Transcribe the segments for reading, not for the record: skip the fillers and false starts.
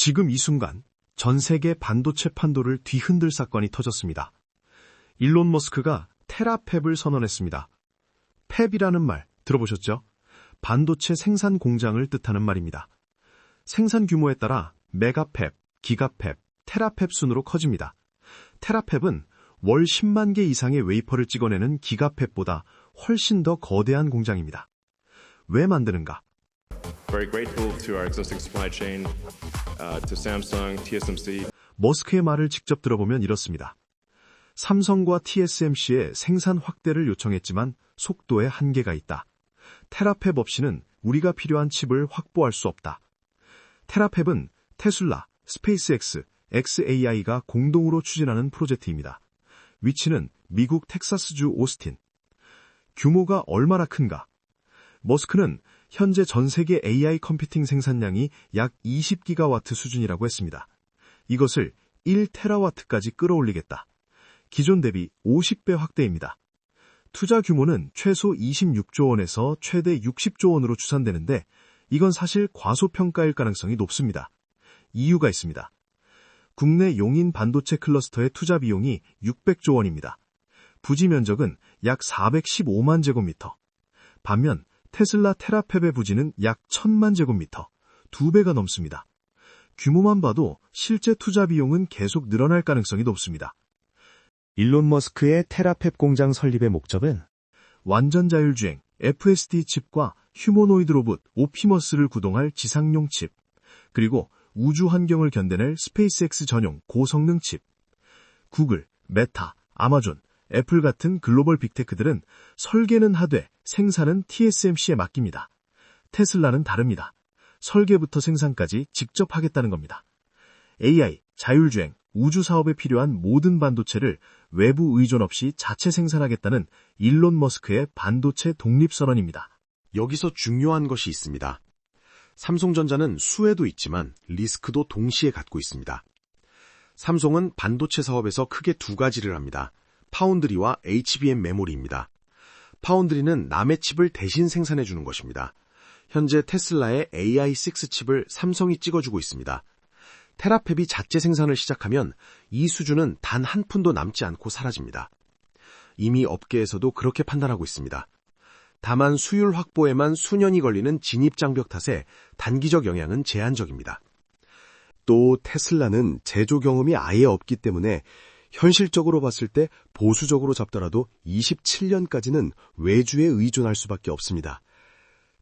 지금 이 순간 전 세계 반도체 판도를 뒤흔들 사건이 터졌습니다. 일론 머스크가 테라팹을 선언했습니다. 팹이라는 말 들어보셨죠? 반도체 생산 공장을 뜻하는 말입니다. 생산 규모에 따라 메가팹, 기가팹, 테라팹 순으로 커집니다. 테라팹은 월 10만 개 이상의 웨이퍼를 찍어내는 기가팹보다 훨씬 더 거대한 공장입니다. 왜 만드는가? Very grateful to our existing supply chain, to Samsung, TSMC. 머스크의 말을 직접 들어보면 이렇습니다. 삼성과 TSMC의 생산 확대를 요청했지만 속도에 한계가 있다. 테라팹 없이는 우리가 필요한 칩을 확보할 수 없다. 테라팹은 테슬라, 스페이스X, xAI가 공동으로 추진하는 프로젝트입니다. 위치는 미국 텍사스주 오스틴. 규모가 얼마나 큰가? 머스크는 현재 전 세계 AI 컴퓨팅 생산량이 약 20기가와트 수준이라고 했습니다. 이것을 1테라와트까지 끌어올리겠다. 기존 대비 50배 확대입니다. 투자 규모는 최소 26조 원에서 최대 60조 원으로 추산되는데 이건 사실 과소평가일 가능성이 높습니다. 이유가 있습니다. 국내 용인 반도체 클러스터의 투자 비용이 600조 원입니다. 부지 면적은 약 415만 제곱미터. 반면 테슬라 테라팹의 부지는 약 1000만 제곱미터, 2배가 넘습니다. 규모만 봐도 실제 투자 비용은 계속 늘어날 가능성이 높습니다. 일론 머스크의 테라팹 공장 설립의 목적은 완전 자율주행, FSD 칩과 휴머노이드 로봇 옵티머스를 구동할 지상용 칩, 그리고 우주 환경을 견뎌낼 스페이스X 전용 고성능 칩. 구글, 메타, 아마존, 애플 같은 글로벌 빅테크들은 설계는 하되 생산은 TSMC에 맡깁니다. 테슬라는 다릅니다. 설계부터 생산까지 직접 하겠다는 겁니다. AI, 자율주행, 우주 사업에 필요한 모든 반도체를 외부 의존 없이 자체 생산하겠다는 일론 머스크의 반도체 독립선언입니다. 여기서 중요한 것이 있습니다. 삼성전자는 수혜도 있지만 리스크도 동시에 갖고 있습니다. 삼성은 반도체 사업에서 크게 두 가지를 합니다. 파운드리와 HBM 메모리입니다. 파운드리는 남의 칩을 대신 생산해주는 것입니다. 현재 테슬라의 AI6 칩을 삼성이 찍어주고 있습니다. 테라팹이 자체 생산을 시작하면 이 수준은 단 한 푼도 남지 않고 사라집니다. 이미 업계에서도 그렇게 판단하고 있습니다. 다만 수율 확보에만 수년이 걸리는 진입장벽 탓에 단기적 영향은 제한적입니다. 또 테슬라는 제조 경험이 아예 없기 때문에 현실적으로 봤을 때 보수적으로 잡더라도 27년까지는 외주에 의존할 수밖에 없습니다.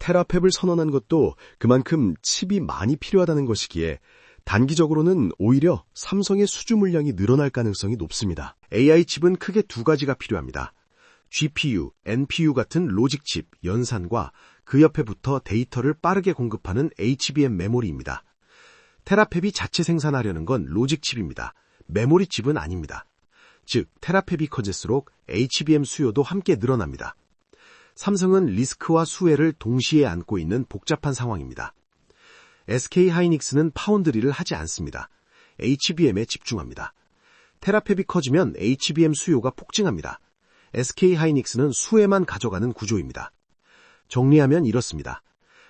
테라팹을 선언한 것도 그만큼 칩이 많이 필요하다는 것이기에 단기적으로는 오히려 삼성의 수주 물량이 늘어날 가능성이 높습니다. AI 칩은 크게 두 가지가 필요합니다. GPU, NPU 같은 로직칩, 연산과 그 옆에 붙어 데이터를 빠르게 공급하는 HBM 메모리입니다. 테라팹이 자체 생산하려는 건 로직칩입니다. 메모리칩은 아닙니다. 즉, 테라팹이 커질수록 HBM 수요도 함께 늘어납니다. 삼성은 리스크와 수혜를 동시에 안고 있는 복잡한 상황입니다. SK하이닉스는 파운드리를 하지 않습니다. HBM에 집중합니다. 테라팹이 커지면 HBM 수요가 폭증합니다. SK하이닉스는 수혜만 가져가는 구조입니다. 정리하면 이렇습니다.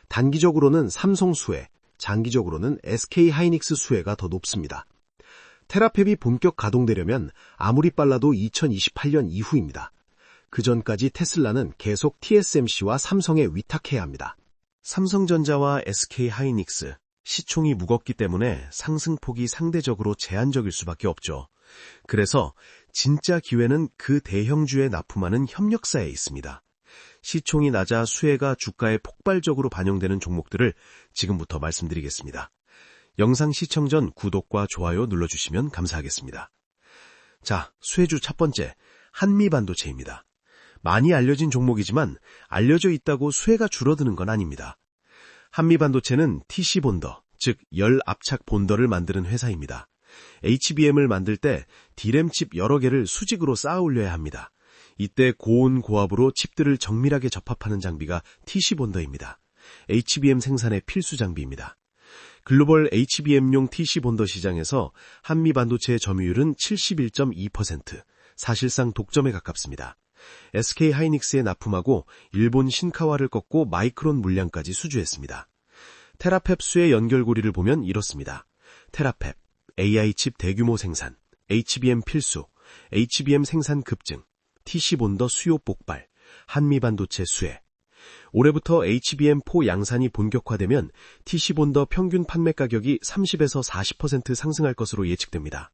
단기적으로는 삼성 수혜, 장기적으로는 SK하이닉스 수혜가 더 높습니다. 테라팹이 본격 가동되려면 아무리 빨라도 2028년 이후입니다. 그 전까지 테슬라는 계속 TSMC와 삼성에 위탁해야 합니다. 삼성전자와 SK하이닉스, 시총이 무겁기 때문에 상승폭이 상대적으로 제한적일 수밖에 없죠. 그래서 진짜 기회는 그 대형주에 납품하는 협력사에 있습니다. 시총이 낮아 수혜가 주가에 폭발적으로 반영되는 종목들을 지금부터 말씀드리겠습니다. 영상 시청 전 구독과 좋아요 눌러주시면 감사하겠습니다. 자, 수혜주 첫 번째, 한미반도체입니다. 많이 알려진 종목이지만 알려져 있다고 수혜가 줄어드는 건 아닙니다. 한미반도체는 TC 본더, 즉 열압착 본더를 만드는 회사입니다. HBM을 만들 때 D램 칩 여러 개를 수직으로 쌓아 올려야 합니다. 이때 고온 고압으로 칩들을 정밀하게 접합하는 장비가 TC 본더입니다. HBM 생산의 필수 장비입니다. 글로벌 HBM용 TC 본더 시장에서 한미반도체의 점유율은 71.2%, 사실상 독점에 가깝습니다. SK하이닉스에 납품하고 일본 신카와를 꺾고 마이크론 물량까지 수주했습니다. 테라팹 수의 연결고리를 보면 이렇습니다. 테라펩, AI 칩 대규모 생산, HBM 필수, HBM 생산 급증, TC 본더 수요 폭발, 한미 반도체 수혜. 올해부터 HBM4 양산이 본격화되면 TC 본더 평균 판매 가격이 30에서 40% 상승할 것으로 예측됩니다.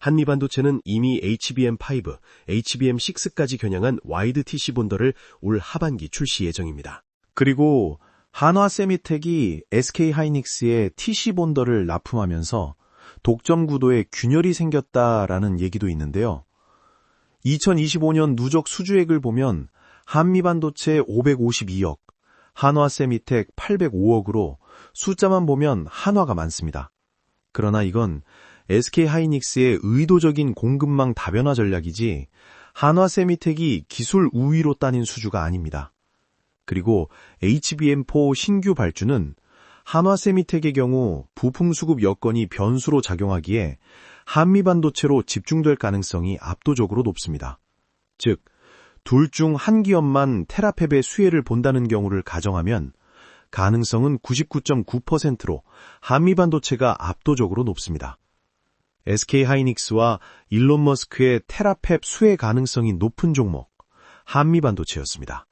한미 반도체는 이미 HBM5, HBM6까지 겨냥한 와이드 TC 본더를 올 하반기 출시 예정입니다. 그리고 한화세미텍이 SK하이닉스의 TC 본더를 납품하면서 독점 구도에 균열이 생겼다라는 얘기도 있는데요. 2025년 누적 수주액을 보면 한미반도체 552억, 한화세미텍 805억으로 숫자만 보면 한화가 많습니다. 그러나 이건 SK하이닉스의 의도적인 공급망 다변화 전략이지 한화세미텍이 기술 우위로 따낸 수주가 아닙니다. 그리고 HBM4 신규 발주는 한화세미텍의 경우 부품 수급 여건이 변수로 작용하기에 한미반도체로 집중될 가능성이 압도적으로 높습니다. 즉, 둘 중 한 기업만 테라펩의 수혜를 본다는 경우를 가정하면 가능성은 99.9%로 한미반도체가 압도적으로 높습니다. SK하이닉스와 일론 머스크의 테라펩 수혜 가능성이 높은 종목, 한미반도체였습니다.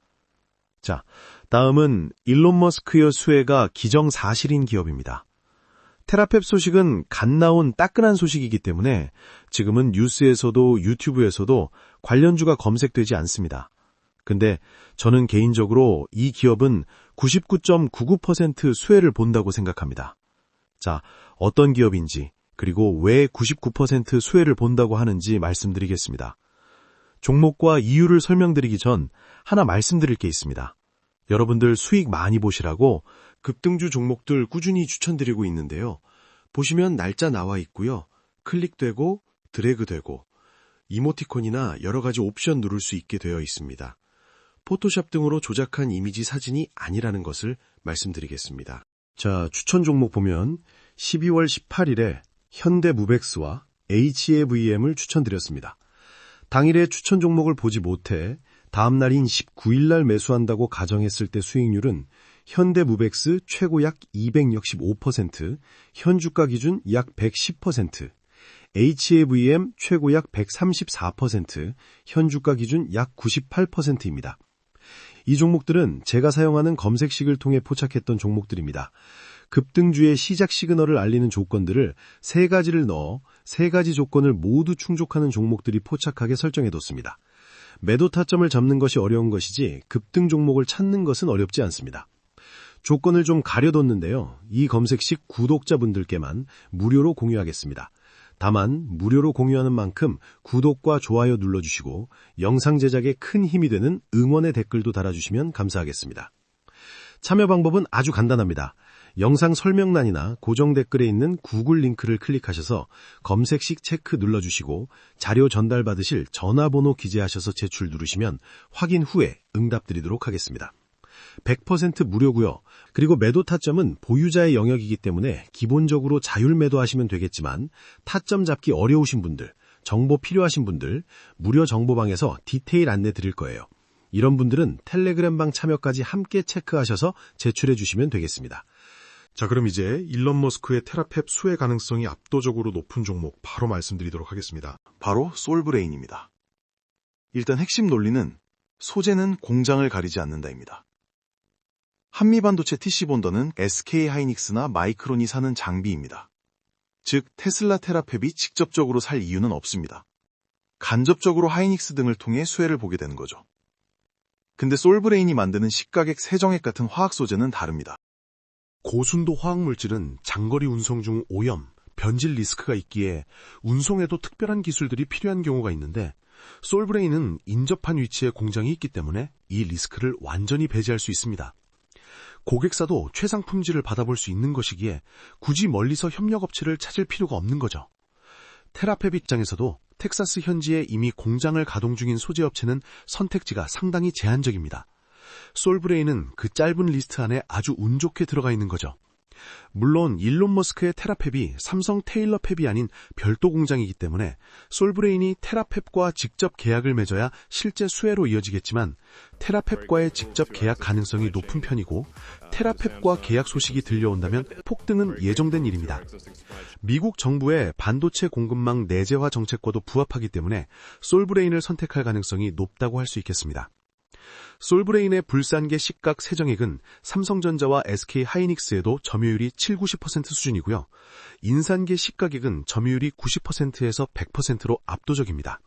자, 다음은 일론 머스크의 수혜가 기정사실인 기업입니다. 테라펩 소식은 갓 나온 따끈한 소식이기 때문에 지금은 뉴스에서도 유튜브에서도 관련주가 검색되지 않습니다. 근데 저는 개인적으로 이 기업은 99.99% 수혜를 본다고 생각합니다. 자, 어떤 기업인지 그리고 왜 99% 수혜를 본다고 하는지 말씀드리겠습니다. 종목과 이유를 설명드리기 전 하나 말씀드릴 게 있습니다. 여러분들 수익 많이 보시라고 급등주 종목들 꾸준히 추천드리고 있는데요. 보시면 날짜 나와 있고요. 클릭되고 드래그되고 이모티콘이나 여러 가지 옵션 누를 수 있게 되어 있습니다. 포토샵 등으로 조작한 이미지 사진이 아니라는 것을 말씀드리겠습니다. 자, 추천 종목 보면 12월 18일에 현대무벡스와 HAVM을 추천드렸습니다. 당일에 추천 종목을 보지 못해 다음 날인 19일 날 매수한다고 가정했을 때 수익률은 현대무벡스 최고 약 265%, 현주가 기준 약 110%, HAVM 최고 약 134%, 현주가 기준 약 98%입니다. 이 종목들은 제가 사용하는 검색식을 통해 포착했던 종목들입니다. 급등주의 시작 시그널을 알리는 조건들을 3가지를 넣어 3가지 조건을 모두 충족하는 종목들이 포착하게 설정해뒀습니다. 매도 타점을 잡는 것이 어려운 것이지 급등 종목을 찾는 것은 어렵지 않습니다. 조건을 좀 가려뒀는데요. 이 검색식 구독자분들께만 무료로 공유하겠습니다. 다만 무료로 공유하는 만큼 구독과 좋아요 눌러주시고 영상 제작에 큰 힘이 되는 응원의 댓글도 달아주시면 감사하겠습니다. 참여 방법은 아주 간단합니다. 영상 설명란이나 고정 댓글에 있는 구글 링크를 클릭하셔서 검색식 체크 눌러주시고 자료 전달받으실 전화번호 기재하셔서 제출 누르시면 확인 후에 응답드리도록 하겠습니다. 100% 무료고요. 그리고 매도 타점은 보유자의 영역이기 때문에 기본적으로 자율 매도하시면 되겠지만 타점 잡기 어려우신 분들, 정보 필요하신 분들 무료 정보방에서 디테일 안내 드릴 거예요. 이런 분들은 텔레그램방 참여까지 함께 체크하셔서 제출해 주시면 되겠습니다. 자, 그럼 이제 일론 머스크의 테라펩 수혜 가능성이 압도적으로 높은 종목 바로 말씀드리도록 하겠습니다. 바로 솔브레인입니다. 일단 핵심 논리는 소재는 공장을 가리지 않는다입니다. 한미반도체 TC본더는 SK하이닉스나 마이크론이 사는 장비입니다. 즉 테슬라 테라펩이 직접적으로 살 이유는 없습니다. 간접적으로 하이닉스 등을 통해 수혜를 보게 되는 거죠. 근데 솔브레인이 만드는 식가액 세정액 같은 화학 소재는 다릅니다. 고순도 화학물질은 장거리 운송 중 오염, 변질 리스크가 있기에 운송에도 특별한 기술들이 필요한 경우가 있는데 솔브레인은 인접한 위치에 공장이 있기 때문에 이 리스크를 완전히 배제할 수 있습니다. 고객사도 최상 품질을 받아볼 수 있는 것이기에 굳이 멀리서 협력업체를 찾을 필요가 없는 거죠. 테라펩 입장에서도 텍사스 현지에 이미 공장을 가동 중인 소재업체는 선택지가 상당히 제한적입니다. 솔브레인은 그 짧은 리스트 안에 아주 운 좋게 들어가 있는 거죠. 물론 일론 머스크의 테라펩이 삼성 테일러펩이 아닌 별도 공장이기 때문에 솔브레인이 테라펩과 직접 계약을 맺어야 실제 수혜로 이어지겠지만 테라펩과의 직접 계약 가능성이 높은 편이고 테라펩과 계약 소식이 들려온다면 폭등은 예정된 일입니다. 미국 정부의 반도체 공급망 내재화 정책과도 부합하기 때문에 솔브레인을 선택할 가능성이 높다고 할 수 있겠습니다. 솔브레인의 불산계 시가 세정액은 삼성전자와 SK하이닉스에도 점유율이 70-90% 수준이고요. 인산계 시가액은 점유율이 90%에서 100%로 압도적입니다.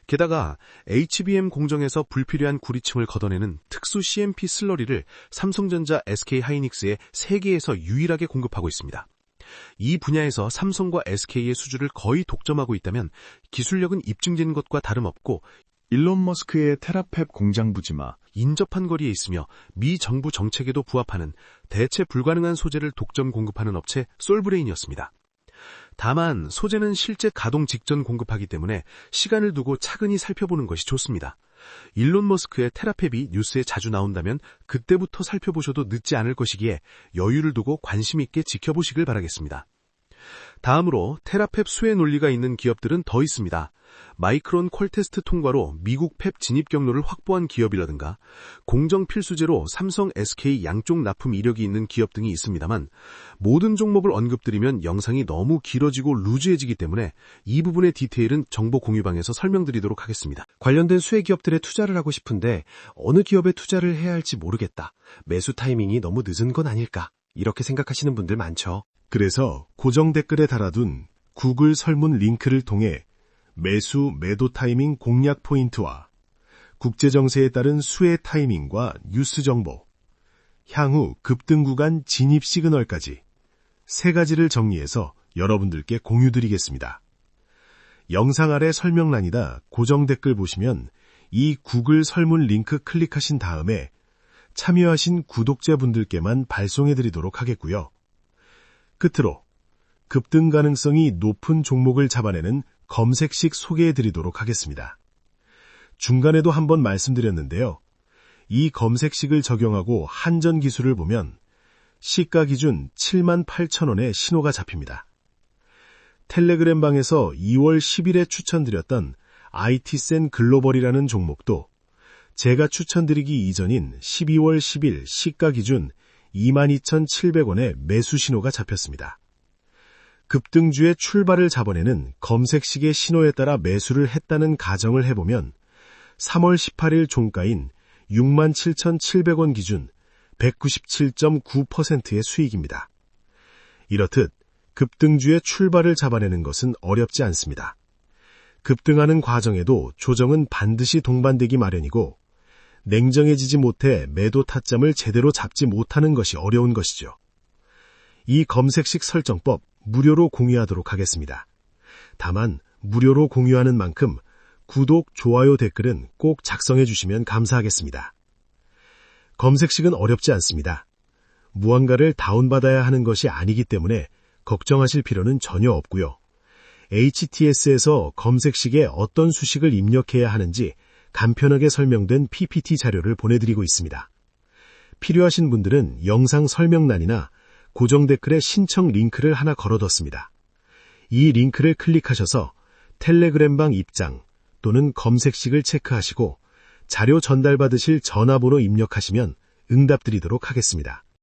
게다가 HBM 공정에서 불필요한 구리층을 걷어내는 특수 CMP 슬러리를 삼성전자, SK하이닉스에 세계에서 유일하게 공급하고 있습니다. 이 분야에서 삼성과 SK의 수주를 거의 독점하고 있다면 기술력은 입증된 것과 다름없고 일론 머스크의 테라펩 공장 부지마, 인접한 거리에 있으며 미 정부 정책에도 부합하는 대체 불가능한 소재를 독점 공급하는 업체 솔브레인이었습니다. 다만 소재는 실제 가동 직전 공급하기 때문에 시간을 두고 차근히 살펴보는 것이 좋습니다. 일론 머스크의 테라펩이 뉴스에 자주 나온다면 그때부터 살펴보셔도 늦지 않을 것이기에 여유를 두고 관심 있게 지켜보시길 바라겠습니다. 다음으로 테라펩 수혜 논리가 있는 기업들은 더 있습니다. 마이크론 퀄테스트 통과로 미국 펩 진입 경로를 확보한 기업이라든가 공정 필수제로 삼성, SK 양쪽 납품 이력이 있는 기업 등이 있습니다만 모든 종목을 언급드리면 영상이 너무 길어지고 루즈해지기 때문에 이 부분의 디테일은 정보 공유방에서 설명드리도록 하겠습니다. 관련된 수혜 기업들에 투자를 하고 싶은데 어느 기업에 투자를 해야 할지 모르겠다. 매수 타이밍이 너무 늦은 건 아닐까. 이렇게 생각하시는 분들 많죠. 그래서 고정 댓글에 달아둔 구글 설문 링크를 통해 매수, 매도 타이밍 공략 포인트와 국제정세에 따른 수혜 타이밍과 뉴스 정보, 향후 급등 구간 진입 시그널까지 세 가지를 정리해서 여러분들께 공유드리겠습니다. 영상 아래 설명란이나 고정 댓글 보시면 이 구글 설문 링크 클릭하신 다음에 참여하신 구독자분들께만 발송해드리도록 하겠고요. 끝으로 급등 가능성이 높은 종목을 잡아내는 검색식 소개해드리도록 하겠습니다. 중간에도 한번 말씀드렸는데요. 이 검색식을 적용하고 한전 기술을 보면 시가 기준 78,000원의 신호가 잡힙니다. 텔레그램 방에서 2월 10일에 추천드렸던 IT센 글로벌이라는 종목도 제가 추천드리기 이전인 12월 10일 시가 기준 22,700원의 매수 신호가 잡혔습니다. 급등주의 출발을 잡아내는 검색식의 신호에 따라 매수를 했다는 가정을 해보면 3월 18일 종가인 67,700원 기준 197.9%의 수익입니다. 이렇듯 급등주의 출발을 잡아내는 것은 어렵지 않습니다. 급등하는 과정에도 조정은 반드시 동반되기 마련이고 냉정해지지 못해 매도 타점을 제대로 잡지 못하는 것이 어려운 것이죠. 이 검색식 설정법 무료로 공유하도록 하겠습니다. 다만 무료로 공유하는 만큼 구독, 좋아요, 댓글은 꼭 작성해 주시면 감사하겠습니다. 검색식은 어렵지 않습니다. 무언가를 다운받아야 하는 것이 아니기 때문에 걱정하실 필요는 전혀 없고요. HTS에서 검색식에 어떤 수식을 입력해야 하는지 간편하게 설명된 PPT 자료를 보내드리고 있습니다. 필요하신 분들은 영상 설명란이나 고정 댓글에 신청 링크를 하나 걸어뒀습니다. 이 링크를 클릭하셔서 텔레그램방 입장 또는 검색식을 체크하시고 자료 전달받으실 전화번호 입력하시면 응답드리도록 하겠습니다.